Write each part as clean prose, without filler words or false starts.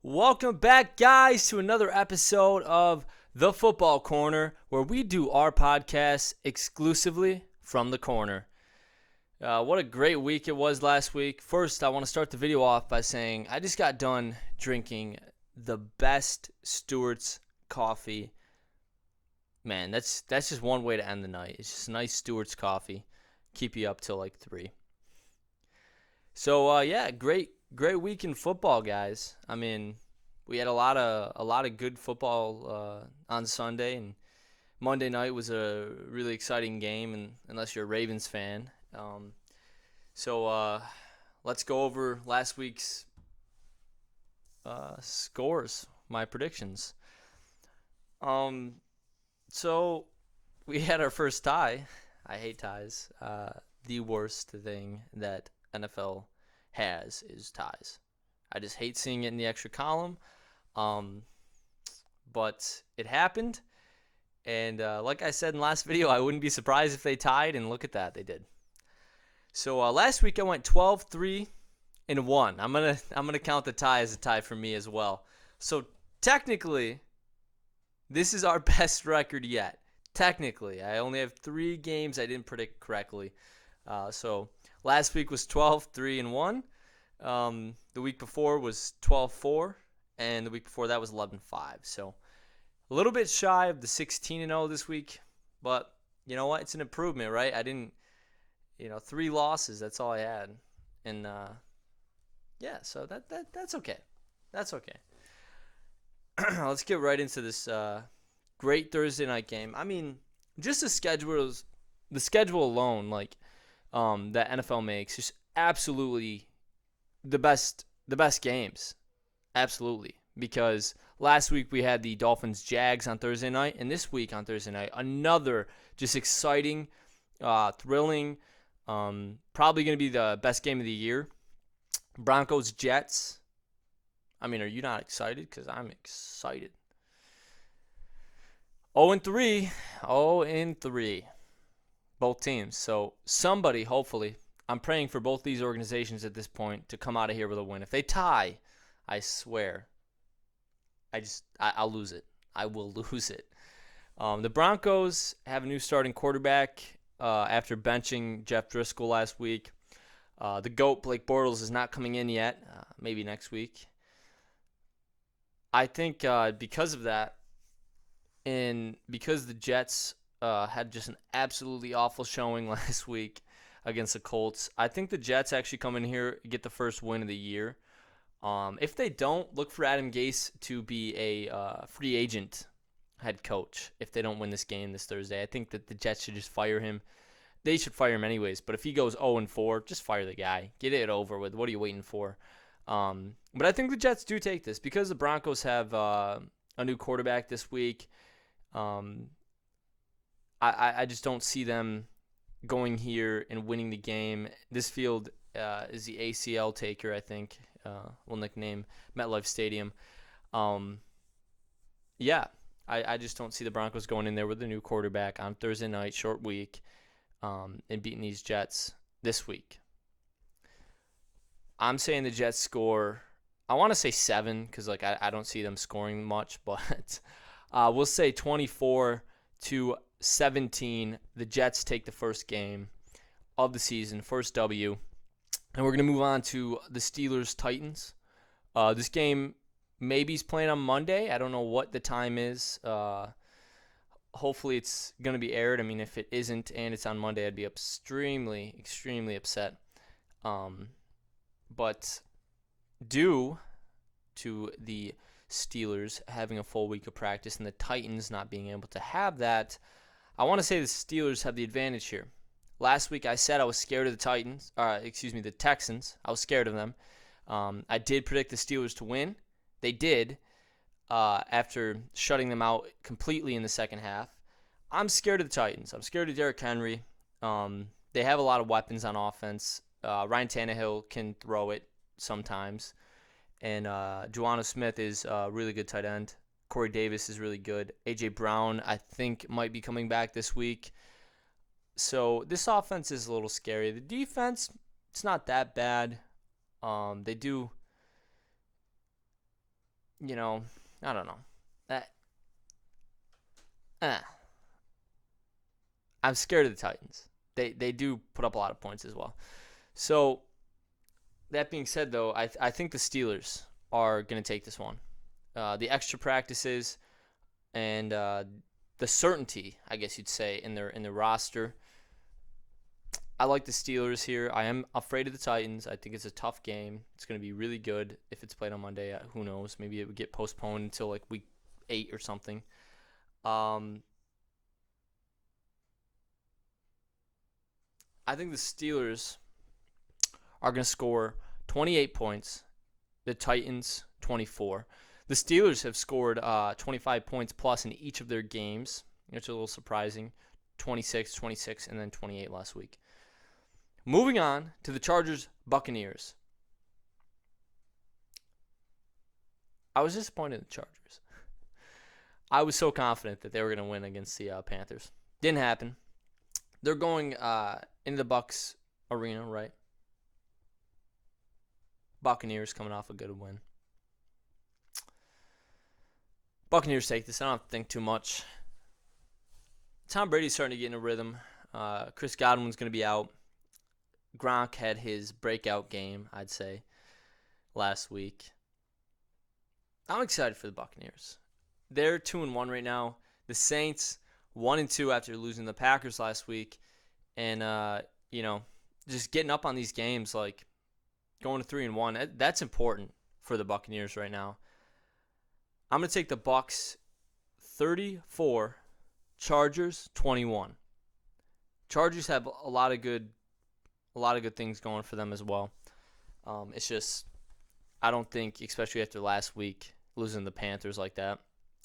Welcome back, guys, to another episode of The Football Corner, where we do our podcast exclusively from the corner. What a great week it was last week. First, I want to start the video off by saying I just got done drinking the best Stewart's coffee. Man, that's just one way to end the night. It's just nice Stewart's coffee. Keep you up till like 3. So, great week in football, guys. I mean, we had a lot of good football on Sunday, and Monday night was a really exciting game, and unless you're a Ravens fan. So let's go over last week's scores, my predictions. So we had our first tie. I hate ties. The worst thing that NFL has is ties. I just hate seeing it in the extra column. But it happened. And like I said in the last video, I wouldn't be surprised if they tied. And look at that, they did. So last week I went 12-3-1. I'm gonna count the tie as a tie for me as well. So technically, this is our best record yet. Technically, I only have 3 games I didn't predict correctly. So last week was 12-3-1. The week before was 12-4, and the week before that was 11-5. So a little bit shy of the 16-0 this week, but you know what? It's an improvement, right? I didn't, 3 losses. That's all I had, and so that's okay. That's okay. Let's get right into this great Thursday night game. I mean, just the schedule alone, like that NFL makes, just absolutely the best games. Absolutely. Because last week we had the Dolphins-Jags on Thursday night, and this week on Thursday night, another just exciting, thrilling, probably going to be the best game of the year. Broncos-Jets. I mean, are you not excited? Because I'm excited. 0-3. 0-3. Both teams. So somebody, hopefully, I'm praying for both these organizations at this point to come out of here with a win. If they tie, I swear, I'll lose it. I will lose it. The Broncos have a new starting quarterback after benching Jeff Driscoll last week. The GOAT, Blake Bortles, is not coming in yet. Maybe next week. I think because of that, and because the Jets had just an absolutely awful showing last week against the Colts, I think the Jets actually come in here and get the first win of the year. If they don't, look for Adam Gase to be a free agent head coach if they don't win this game this Thursday. I think that the Jets should just fire him. They should fire him anyways, but if he goes 0-4, just fire the guy. Get it over with. What are you waiting for? But I think the Jets do take this because the Broncos have a new quarterback this week. I just don't see them going here and winning the game. This field is the ACL taker, I think. We'll nickname MetLife Stadium. I just don't see the Broncos going in there with a new quarterback on Thursday night, short week, and beating these Jets this week. I'm saying the Jets score, I want to say 7 because I don't see them scoring much, but we'll say 24-17. The Jets take the first game of the season, first W. And we're going to move on to the Steelers-Titans. This game maybe is playing on Monday. I don't know what the time is. Hopefully it's going to be aired. I mean, if it isn't and it's on Monday, I'd be extremely, extremely upset. But due to the Steelers having a full week of practice and the Titans not being able to have that, I want to say the Steelers have the advantage here. Last week I said I was scared of the the Texans. I was scared of them. I did predict the Steelers to win. They did after shutting them out completely in the second half. I'm scared of the Titans. I'm scared of Derrick Henry. They have a lot of weapons on offense. Ryan Tannehill can throw it sometimes. And Juwanna Smith is a really good tight end. Corey Davis is really good. A.J. Brown, I think, might be coming back this week. So this offense is a little scary. The defense, it's not that bad. They do you know, I don't know. That, eh. I'm scared of the Titans. They do put up a lot of points as well. So that being said, though, I think the Steelers are going to take this one. The extra practices and the certainty, I guess you'd say, in their roster. I like the Steelers here. I am afraid of the Titans. I think it's a tough game. It's going to be really good if it's played on Monday. Who knows? Maybe it would get postponed until like week 8 or something. I think the Steelers are going to score 28 points. The Titans, 24. The Steelers have scored 25 points plus in each of their games, which is a little surprising. 26, 26, and then 28 last week. Moving on to the Chargers-Buccaneers. I was disappointed in the Chargers. I was so confident that they were going to win against the Panthers. Didn't happen. They're going into the Bucs arena, right? Buccaneers coming off a good win. Buccaneers take this. I don't have to think too much. Tom Brady's starting to get in a rhythm. Chris Godwin's going to be out. Gronk had his breakout game, I'd say, last week. I'm excited for the Buccaneers. They're 2-1 right now. The Saints 1-2 after losing the Packers last week, and just getting up on these games, like going to 3-1. That's important for the Buccaneers right now. I'm gonna take the Bucs 34, Chargers 21. Chargers have a lot of good things going for them as well. It's just I don't think, especially after last week losing the Panthers like that,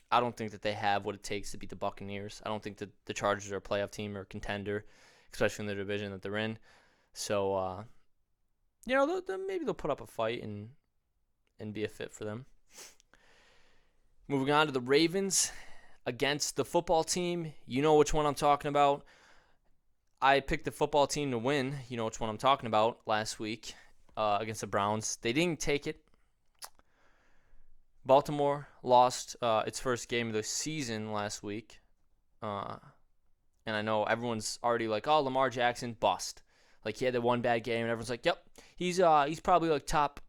I don't think that they have what it takes to beat the Buccaneers. I don't think that the Chargers are a playoff team or a contender, especially in the division that they're in. So, maybe they'll put up a fight and be a fit for them. Moving on to the Ravens against the football team. You know which one I'm talking about. I picked the football team to win. You know which one I'm talking about last week against the Browns. They didn't take it. Baltimore lost its first game of the season last week. And I know everyone's already like, oh, Lamar Jackson, bust. Like, he had that one bad game, and everyone's like, yep, he's probably like top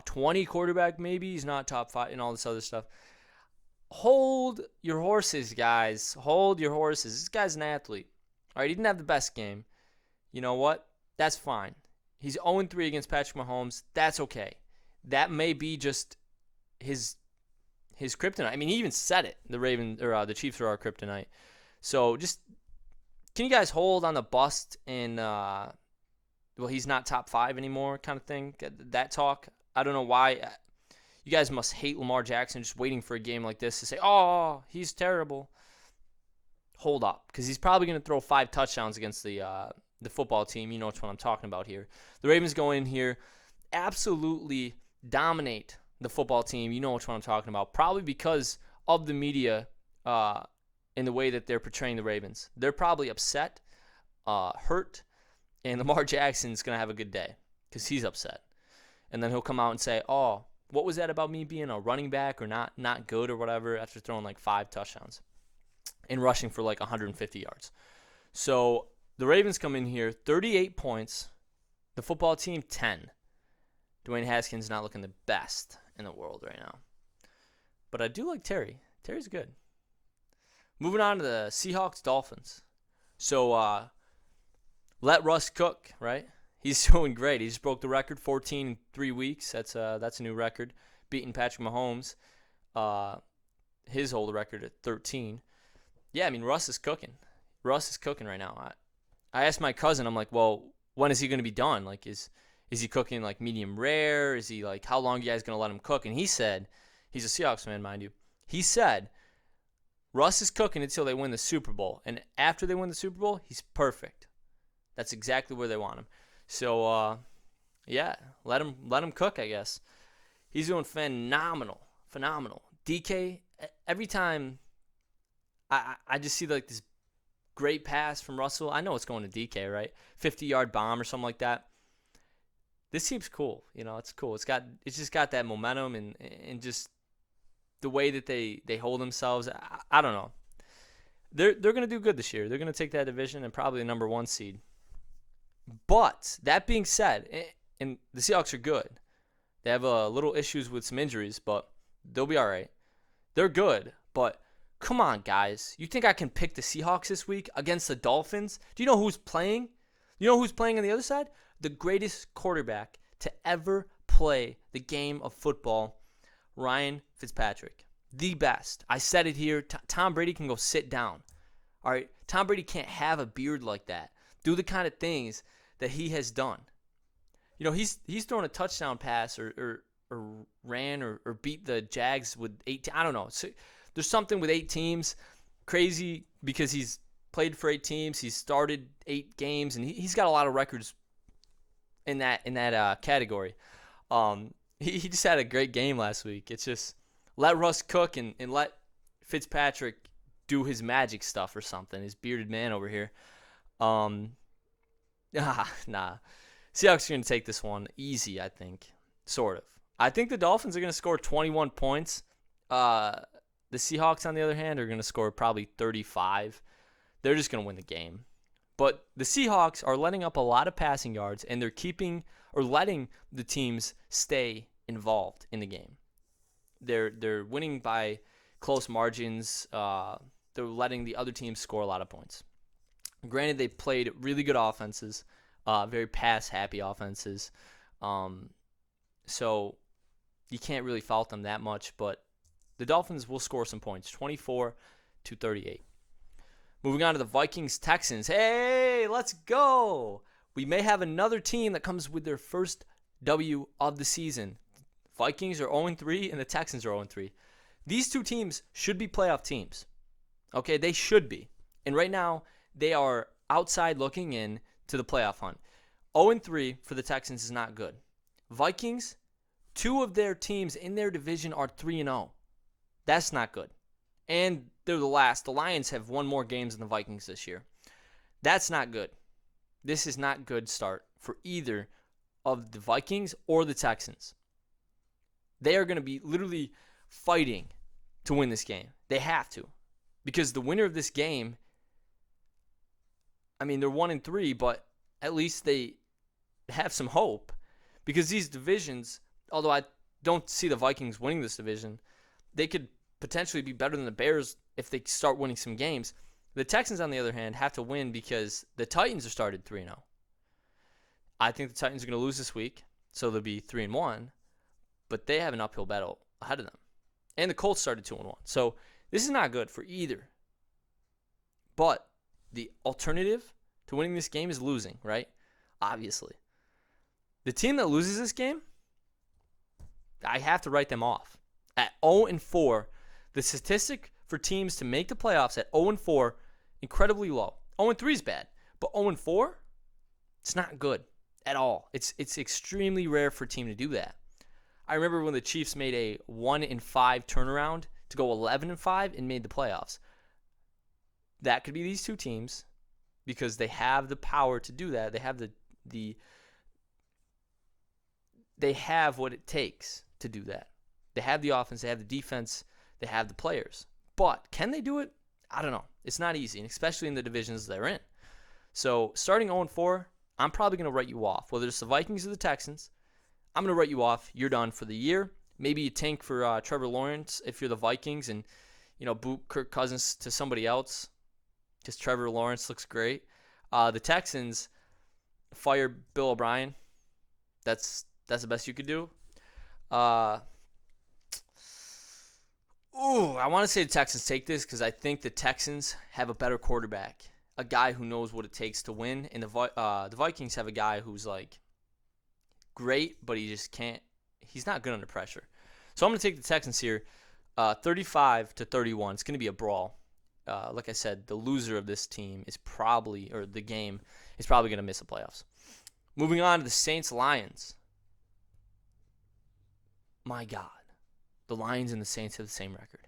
20 quarterback maybe. He's not top 5 and all this other stuff. Hold your horses, guys. Hold your horses. This guy's an athlete. All right, he didn't have the best game. You know what? That's fine. He's 0-3 against Patrick Mahomes. That's okay. That may be just his kryptonite. I mean, he even said it. The Chiefs are our kryptonite. So just, can you guys hold on the bust and he's not top 5 anymore kind of thing? That talk. I don't know why. You guys must hate Lamar Jackson, just waiting for a game like this to say, oh, he's terrible. Hold up, because he's probably going to throw 5 touchdowns against the football team. You know which one I'm talking about here. The Ravens go in here, absolutely dominate the football team. You know which one I'm talking about. Probably because of the media in the way that they're portraying the Ravens. They're probably upset, hurt, and Lamar Jackson's going to have a good day because he's upset. And then he'll come out and say, oh, what was that about me being a running back or not good or whatever after throwing like 5 touchdowns and rushing for like 150 yards. So the Ravens come in here, 38 points. The football team, 10. Dwayne Haskins not looking the best in the world right now. But I do like Terry. Terry's good. Moving on to the Seahawks-Dolphins. So let Russ cook, right? He's doing great. He just broke the record, 14 in 3 weeks. That's a new record, beating Patrick Mahomes. His old record at 13. Yeah, I mean, Russ is cooking. Russ is cooking right now. I asked my cousin, I'm like, well, when is he going to be done? Like, is he cooking like medium rare? Is he like, how long are you guys going to let him cook? And he said, he's a Seahawks fan, mind you. He said, Russ is cooking until they win the Super Bowl. And after they win the Super Bowl, he's perfect. That's exactly where they want him. So, let him cook, I guess. He's doing phenomenal. DK, every time I just see like this great pass from Russell. I know it's going to DK, right? 50-yard bomb or something like that. This team's cool. You know, it's cool. It's just got that momentum and just the way that they hold themselves, I don't know. They're going to do good this year. They're going to take that division and probably the number 1 seed. But that being said, and the Seahawks are good. They have a little issues with some injuries, but they'll be all right. They're good, but come on, guys. You think I can pick the Seahawks this week against the Dolphins? Do you know who's playing? You know who's playing on the other side? The greatest quarterback to ever play the game of football, Ryan Fitzpatrick. The best. I said it here. Tom Brady can go sit down. All right? Tom Brady can't have a beard like that. Do the kind of things that he has done. You know, he's thrown a touchdown pass or ran or beat the Jags with 8. I don't know. So there's something with 8 teams. Crazy because he's played for 8 teams. He's started 8 games, and he's got a lot of records in that category. He just had a great game last week. It's just let Russ cook and let Fitzpatrick do his magic stuff or something. His bearded man over here. Nah. Seahawks are going to take this one easy, I think. Sort of. I think the Dolphins are going to score 21 points. The Seahawks, on the other hand, are going to score probably 35. They're just going to win the game. But the Seahawks are letting up a lot of passing yards, and they're letting the teams stay involved in the game. They're winning by close margins. They're letting the other teams score a lot of points. Granted, they played really good offenses, very pass-happy offenses. So you can't really fault them that much, but the Dolphins will score some points, 24-38. Moving on to the Vikings-Texans. Hey, let's go. We may have another team that comes with their first W of the season. Vikings are 0-3 and the Texans are 0-3. These two teams should be playoff teams. Okay, they should be. And right now, they are outside looking in to the playoff hunt. 0-3 for the Texans is not good. Vikings, 2 of their teams in their division are 3-0. That's not good. And they're the last. The Lions have won more games than the Vikings this year. That's not good. This is not good start for either of the Vikings or the Texans. They are going to be literally fighting to win this game. They have to. Because the winner of this game, I mean, they're 1-3, but at least they have some hope. Because these divisions, although I don't see the Vikings winning this division, they could potentially be better than the Bears if they start winning some games. The Texans, on the other hand, have to win because the Titans are started 3-0. I think the Titans are going to lose this week, so they'll be 3-1, but they have an uphill battle ahead of them. And the Colts started 2-1. So this is not good for either. But the alternative to winning this game is losing, right? Obviously. The team that loses this game, I have to write them off. At 0-4, the statistic for teams to make the playoffs at 0-4, incredibly low. 0-3 is bad, but 0-4, it's not good at all. It's extremely rare for a team to do that. I remember when the Chiefs made a 1-5 turnaround to go 11-5 and made the playoffs. That could be these two teams because they have the power to do that. They have they have what it takes to do that. They have the offense, they have the defense, they have the players. But can they do it? I don't know. It's not easy, and especially in the divisions they're in. So starting 0-4, I'm probably going to write you off. Whether it's the Vikings or the Texans, I'm going to write you off. You're done for the year. Maybe you tank for Trevor Lawrence if you're the Vikings and, boot Kirk Cousins to somebody else because Trevor Lawrence looks great. The Texans fire Bill O'Brien. That's the best you could do. I want to say the Texans take this because I think the Texans have a better quarterback, a guy who knows what it takes to win, and the Vikings have a guy who's like great, but he just can't. He's not good under pressure. So I'm going to take the Texans here, 35-31. It's going to be a brawl. Like I said, the loser of this team is probably, or the game is probably going to miss the playoffs. Moving on to the Saints-Lions. My God. The Lions and the Saints have the same record.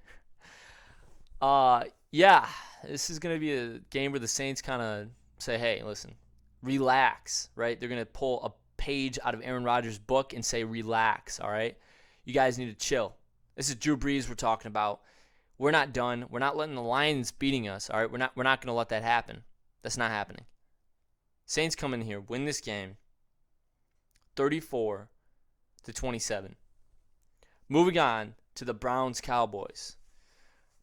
Yeah, this is going to be a game where the Saints kind of say, hey, listen, relax, right? They're going to pull a page out of Aaron Rodgers' book and say, relax, all right? You guys need to chill. This is Drew Brees we're talking about. We're not done. We're not letting the Lions beating us. All right, we're not going to let that happen. That's not happening. Saints come in here, win this game, 34-27. Moving on to the Browns Cowboys.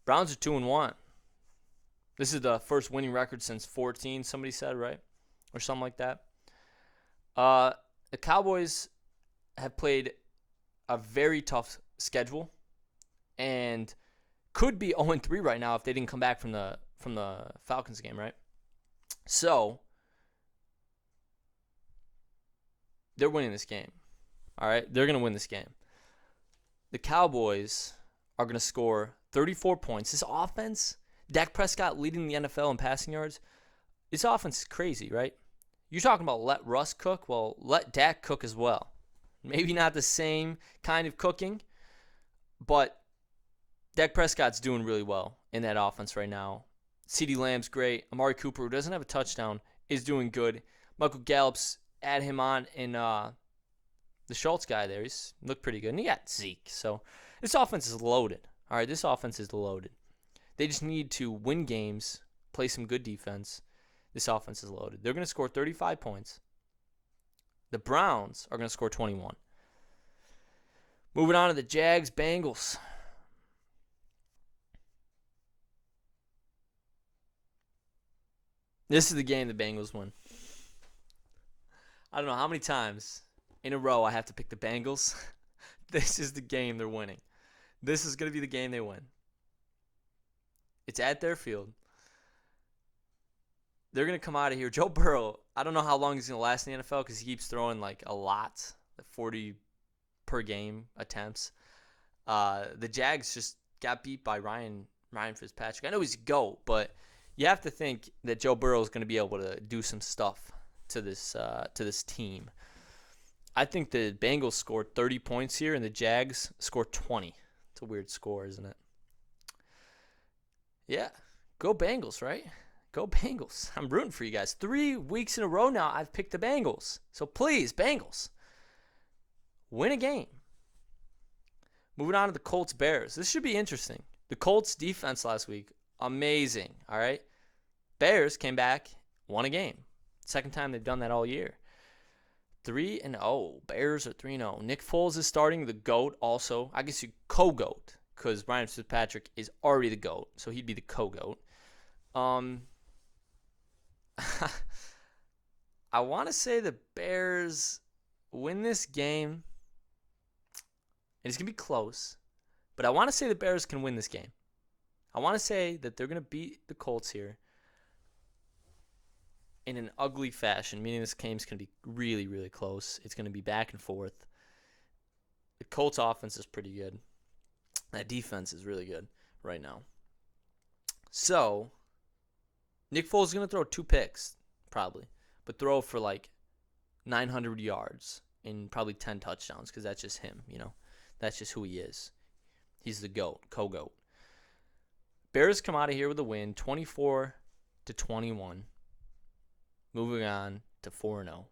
Browns are 2-1. This is the first winning record since 14. Somebody said, right, or something like that. The Cowboys have played a very tough schedule and could be 0-3 right now if they didn't come back from the Falcons game, right? So they're winning this game. All right, they're going to win this game. The Cowboys are going to score 34 points. This offense, Dak Prescott leading the NFL in passing yards. This offense is crazy, right? You're talking about let Russ cook. Well, let Dak cook as well. Maybe not the same kind of cooking, but Dak Prescott's doing really well in that offense right now. CeeDee Lamb's great. Amari Cooper, who doesn't have a touchdown, is doing good. Michael Gallup's add him on in the Schultz guy there. He's looked pretty good. And he got Zeke. So this offense is loaded. All right, this offense is loaded. They just need to win games, play some good defense. This offense is loaded. They're going to score 35 points. The Browns are going to score 21. Moving on to the Jags-Bengals. This is the game the Bengals win. I don't know how many times in a row I have to pick the Bengals. This is the game they're winning. This is going to be the game they win. It's at their field. They're going to come out of here. Joe Burrow, I don't know how long he's going to last in the NFL because he keeps throwing like a lot, like 40 per game attempts. The Jags just got beat by Ryan Fitzpatrick. I know he's a GOAT, but you have to think that Joe Burrow is going to be able to do some stuff to this team. I think the Bengals scored 30 points here, and the Jags scored 20. It's a weird score, isn't it? Yeah, go Bengals, right? Go Bengals. I'm rooting for you guys. 3 weeks in a row now, I've picked the Bengals. So please, Bengals, win a game. Moving on to the Colts-Bears. This should be interesting. The Colts' defense last week, amazing, all right? Bears came back, won a game. Second time they've done that all year. 3-0. Bears are 3-0. Nick Foles is starting, the GOAT also. I guess you co-GOAT because Ryan Fitzpatrick is already the GOAT, so he'd be the co-GOAT. I want to say the Bears win this game. It's going to be close, but I want to say the Bears can win this game. I want to say that they're going to beat the Colts here in an ugly fashion, meaning this game's going to be really, really close. It's going to be back and forth. The Colts offense is pretty good. That defense is really good right now. So, Nick Foles is going to throw 2 picks, probably, but throw for like 900 yards and probably 10 touchdowns because that's just him, you know. That's just who he is. He's the GOAT, co-GOAT. Bears come out of here with a win, 24-21. Moving on to 4-0.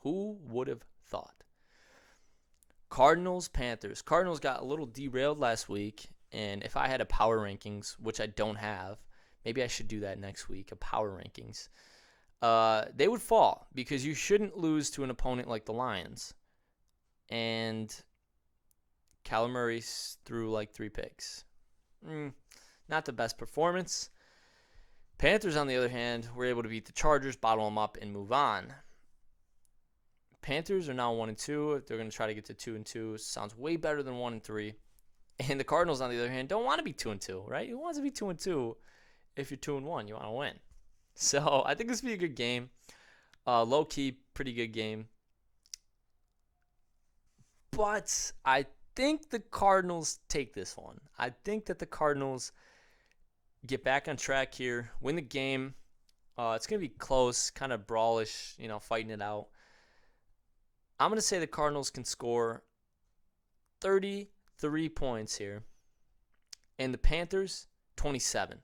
Who would have thought? Cardinals, Panthers. Cardinals got a little derailed last week, and if I had a power rankings, which I don't have, maybe I should do that next week, a power rankings. They would fall because you shouldn't lose to an opponent like the Lions. And Kyler Murray threw like 3 picks. Not the best performance. Panthers, on the other hand, were able to beat the Chargers, bottle them up, and move on. Panthers are now 1-2. If they're going to try to get to 2-2, sounds way better than 1-3. And the Cardinals, on the other hand, don't want to be 2-2, right? Who wants to be 2-2 if you're 2-1? You want to win. So I think this will be a good game. Low key, pretty good game. But I think the Cardinals take this one. I think that the Cardinals get back on track here, win the game. It's going to be close, kind of brawlish, fighting it out. I'm going to say the Cardinals can score 33 points here, and the Panthers, 27.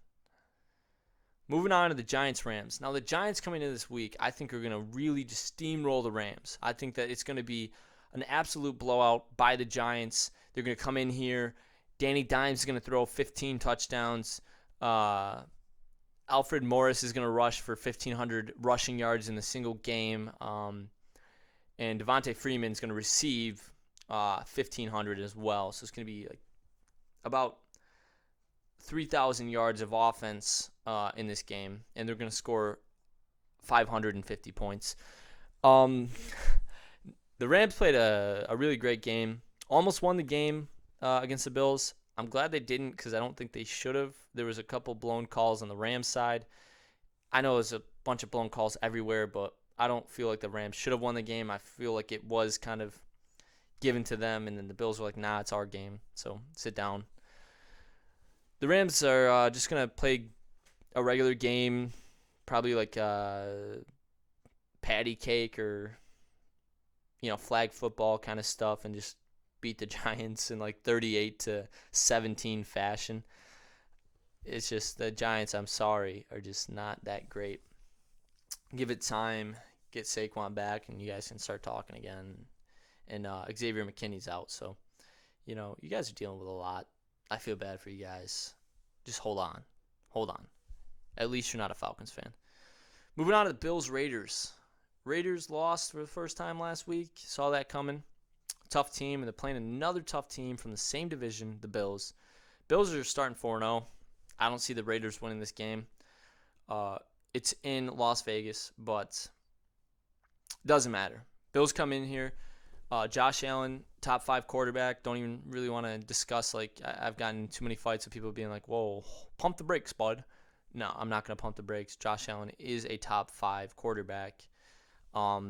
Moving on to the Giants-Rams. Now, the Giants coming into this week, I think are going to really just steamroll the Rams. I think that it's going to be an absolute blowout by the Giants. They're going to come in here Danny Dimes is going to throw 15 touchdowns. Alfred Morris is going to rush for 1,500 rushing yards in a single game. And Devontae Freeman is going to receive 1,500 as well. So it's going to be like about 3,000 yards of offense in this game. And they're going to score 550 points. The Rams played a really great game. Almost won the game against the Bills. I'm glad they didn't because I don't think they should have. There was a couple blown calls on the Rams side. I know there's a bunch of blown calls everywhere, but I don't feel like the Rams should have won the game. I feel like it was kind of given to them, and then the Bills were like, nah, it's our game, so sit down. The Rams are just going to play a regular game, probably like patty cake or, flag football kind of stuff, and just beat the Giants in like 38-17 fashion. It's just the Giants, I'm sorry, are just not that great. Give it time, get Saquon back, and you guys can start talking again. And Xavier McKinney's out, so, you guys are dealing with a lot. I feel bad for you guys. Just hold on. Hold on. At least you're not a Falcons fan. Moving on to the Bills-Raiders. Raiders lost for the first time last week. Saw that coming. Tough team, and they're playing another tough team from the same division, the Bills. Bills are starting 4-0. I don't see the Raiders winning this game. It's in Las Vegas, but doesn't matter. Bills come in here. Josh Allen, top 5 quarterback. Don't even really want to discuss. I've gotten too many fights with people being like, whoa, pump the brakes, bud. No, I'm not going to pump the brakes. Josh Allen is a top 5 quarterback.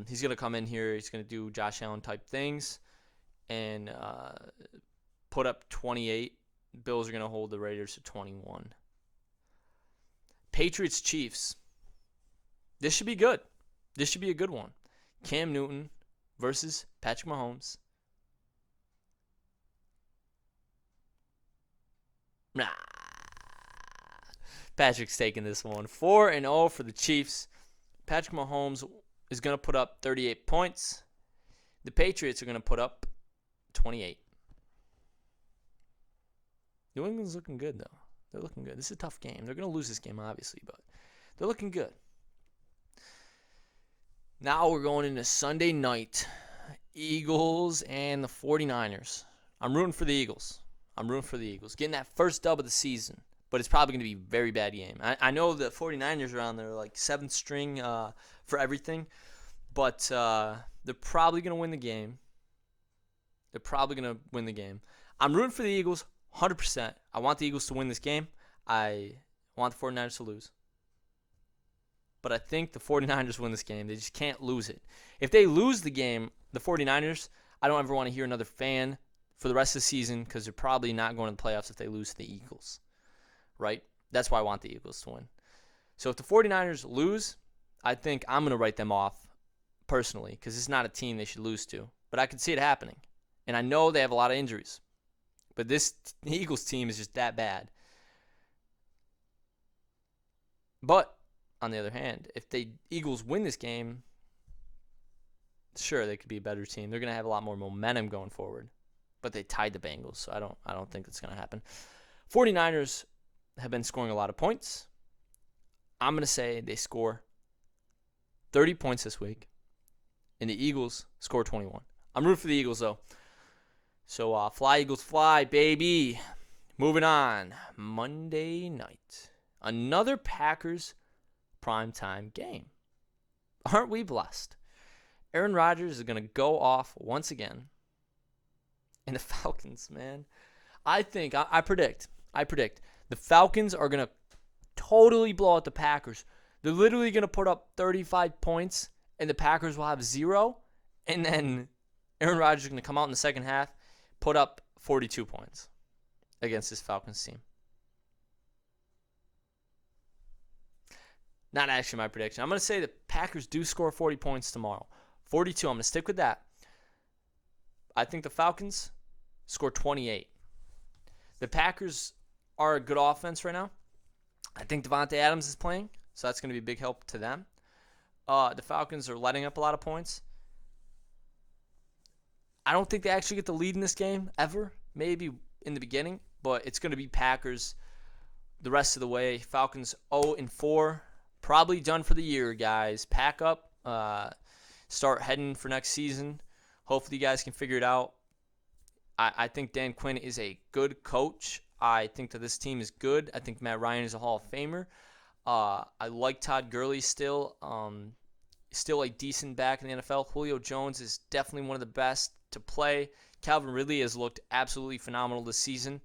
He's going to come in here. He's going to do Josh Allen type things and put up 28. Bills are going to hold the Raiders to 21. Patriots-Chiefs. This should be good. This should be a good one. Cam Newton versus Patrick Mahomes. Nah. Patrick's taking this one. 4-0 for the Chiefs. Patrick Mahomes is going to put up 38 points. The Patriots are going to put up 28. New England's looking good, though. They're looking good. This is a tough game. They're going to lose this game, obviously, but they're looking good. Now we're going into Sunday night. Eagles and the 49ers. I'm rooting for the Eagles. Getting that first dub of the season, but it's probably going to be a very bad game. I know the 49ers are on their 7th string for everything, but they're probably going to win the game. I'm rooting for the Eagles 100%. I want the Eagles to win this game. I want the 49ers to lose. But I think the 49ers win this game. They just can't lose it. If they lose the game, the 49ers, I don't ever want to hear another fan for the rest of the season because they're probably not going to the playoffs if they lose to the Eagles. Right? That's why I want the Eagles to win. So if the 49ers lose, I think I'm going to write them off personally because it's not a team they should lose to. But I can see it happening. And I know they have a lot of injuries. But this Eagles team is just that bad. But on the other hand, if the Eagles win this game, sure, they could be a better team. They're going to have a lot more momentum going forward. But they tied the Bengals, so I don't think it's going to happen. 49ers have been scoring a lot of points. I'm going to say they score 30 points this week, and the Eagles score 21. I'm rooting for the Eagles, though. So fly, Eagles, fly, baby. Moving on. Monday night. Another Packers primetime game. Aren't we blessed? Aaron Rodgers is going to go off once again. And the Falcons, man. I predict the Falcons are going to totally blow out the Packers. They're literally going to put up 35 points, and the Packers will have 0. And then Aaron Rodgers is going to come out in the second half, put up 42 points against this Falcons team. Not actually my prediction. I'm going to say the Packers do score 40 points tomorrow. 42. I'm going to stick with that. I think the Falcons score 28. The Packers are a good offense right now. I think Devontae Adams is playing, so that's going to be a big help to them. The Falcons are letting up a lot of points. I don't think they actually get the lead in this game ever. Maybe in the beginning. but it's going to be Packers the rest of the way. Falcons 0-4, probably done for the year, guys. Pack up, start heading for next season. Hopefully you guys can figure it out. I think Dan Quinn is a good coach. I think that this team is good. I think Matt Ryan is a Hall of Famer. I like Todd Gurley still. Still a decent back in the NFL. Julio Jones is definitely one of the best to play. Calvin Ridley has looked absolutely phenomenal this season.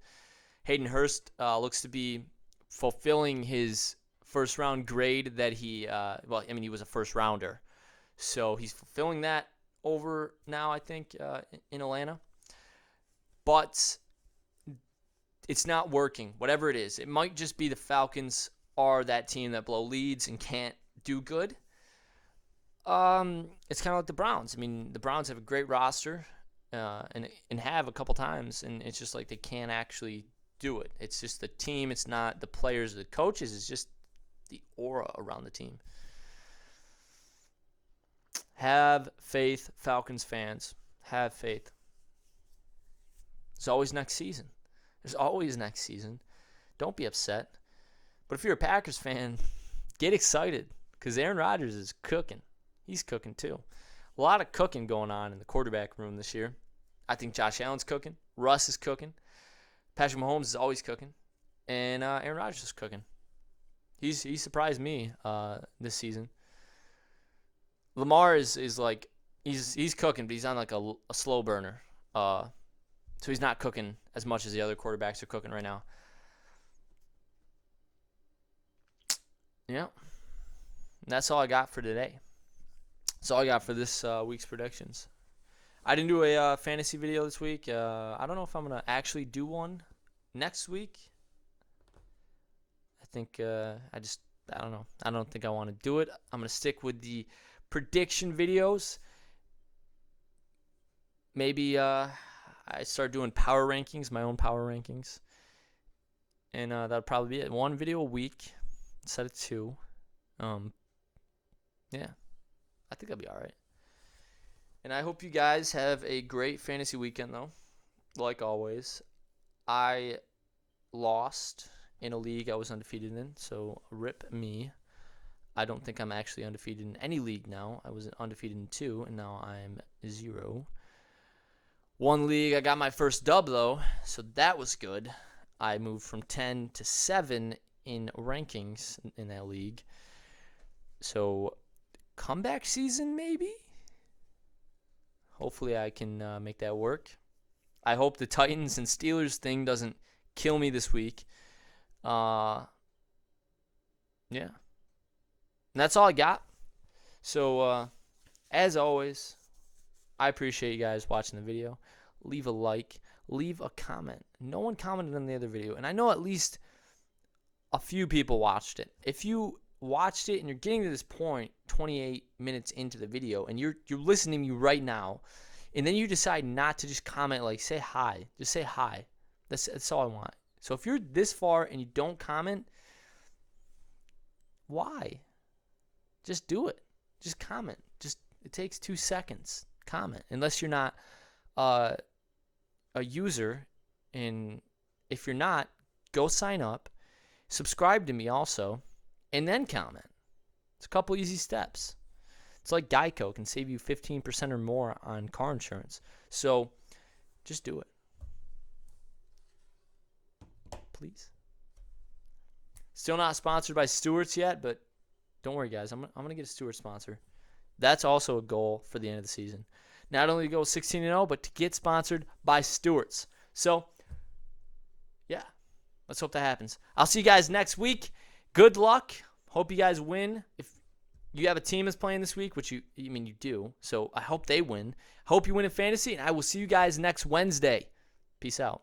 Hayden Hurst looks to be fulfilling his first-round grade that he was a first-rounder. So he's fulfilling that over now, I think, in Atlanta. But it's not working, whatever it is. It might just be the Falcons are that team that blow leads and can't do good. It's kind of like the Browns. I mean, the Browns have a great roster and have a couple times, and it's just like they can't actually do it. It's just the team. It's not the players or the coaches. It's just the aura around the team. Have faith, Falcons fans. Have faith. There's always next season. There's always next season. Don't be upset. But if you're a Packers fan, get excited because Aaron Rodgers is cooking. He's cooking too. A lot of cooking going on in the quarterback room this year. I think Josh Allen's cooking. Russ is cooking. Patrick Mahomes is always cooking. And Aaron Rodgers is cooking. He surprised me this season. Lamar is like he's cooking, but he's on like a slow burner. So he's not cooking as much as the other quarterbacks are cooking right now. Yeah. And that's all I got for today. That's all I got for this week's predictions. I didn't do a fantasy video this week. I don't know if I'm going to actually do one next week. I think I don't know. I don't think I want to do it. I'm going to stick with the prediction videos. Maybe I start doing power rankings, my own power rankings. And that'll probably be it. One video a week instead of two. Yeah. I think I'll be all right. And I hope you guys have a great fantasy weekend, though. Like always. I lost in a league I was undefeated in, so rip me. I don't think I'm actually undefeated in any league now. I was undefeated in 2, and now I'm 0. One league, I got my first dub, though, so that was good. I moved from 10 to 7 in rankings in that league. So, comeback season, maybe? Hopefully I can make that work. I hope the Titans and Steelers thing doesn't kill me this week. Yeah. And that's all I got. So, as always, I appreciate you guys watching the video. Leave a like. Leave a comment. No one commented on the other video. And I know at least a few people watched it. If you watched it and you're getting to this point 28 minutes into the video and you're listening to me right now, and then you decide not to just comment, like say hi. Just say hi. That's all I want. So if you're this far and you don't comment, why? Just do it. Just comment. It takes 2 seconds. Comment. Unless you're not a user, and if you're not, go sign up. Subscribe to me also, and then comment. It's a couple easy steps. It's like Geico can save you 15% or more on car insurance. So just do it. Please. Still not sponsored by Stewart's yet, but don't worry, guys. I'm going to get a Stewart sponsor. That's also a goal for the end of the season. Not only to go 16-0, but to get sponsored by Stewart's. So, yeah. Let's hope that happens. I'll see you guys next week. Good luck. Hope you guys win. If you have a team that's playing this week, which you do, so I hope they win. Hope you win in fantasy, and I will see you guys next Wednesday. Peace out.